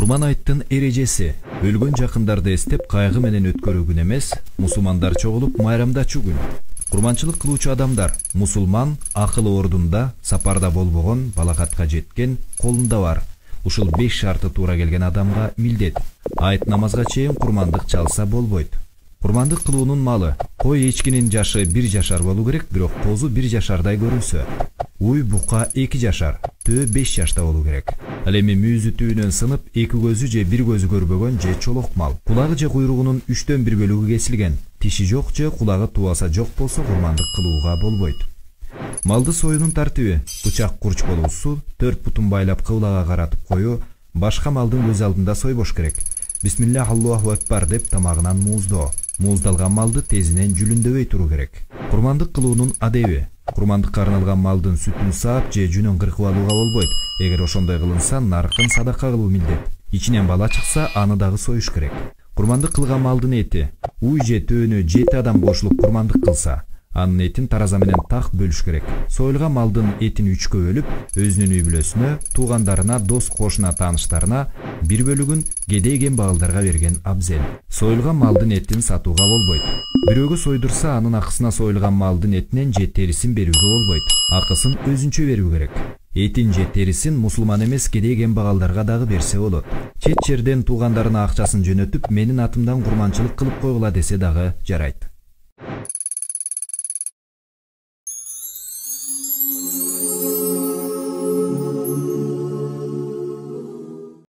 Курман айттын эрежеси. Өлгөн жакындарды эстеп кайгы менен өткөрүү күн эмес, мусулмандар чогулуп майрамдачу күн. Курманчылык кылуучу адамдар мусулман акылы ордунда, сапарда болбогон, балагатка жеткен, колунда бар. Ушул 5 шарты туура келген адамга милдет. Айт намазга чейин курмандык чалса болбойт. Курмандык кылуунун малы кой эчкинин жашы 1 жашар болуу керек, бирок козу 1 жашардай көрүнсө. Уй бука 2 жашар, төө 5 жашта болуу керек. Ал эми мүйүзү түбүнөн сынып, 2 көзү же 1 көзү көрбөгөн же чолок мал. Кулагы же куйругунун 3төн 1 бөлүгү кесилген. Тиши жок же кулагы тубаса жок болсо курмандык кылууга болбойт. Малды союунун тартиби: бычак курч болуусу, 4 бутун байлап кыблага каратып коюу, башка малдын көз алдында сойбош керек. Бисмиллах Аллаху акбар деп тамагынан мууздоо. Мууздалган малды тезинен жүлүндөбөй туруу керек. Курмандык кылуунун адеби: курмандыкка арналган малдын сүтүн саап же жүнүн кыркып алууга болбойт. Эгер ошондой кылынса, наркын садака кылуу милдет. Ичинен бала чыкса, аны дагы союш керек. Курмандык кылган малдын эти уй же төөнү 7 адам кошулуп курмандык кылса, анын этин тараза менен такт бөлүш керек. Союлган малдын этин 3кө бөлүп, өзүнүн үй бүлөсүнө, туугандарына, дос кошуна, тааныштарына, 1 бөлүгүн кедей кембагалдарга берген абзел. Союлган малдын этин сатууга болбойт. Бирөөгө сойдурса, анын акысына союлган малдын этинен же терисин берүүгө болбойт. Акысын өзүнчө берүү керек. Этин же терисин мусулман эмес кедей кембагалдарга дагы берсе болот. Чет жерден туугандарына акчасын жөнөтүп, менин атымдан курманчылык кылып койгула десе дагы жарайт.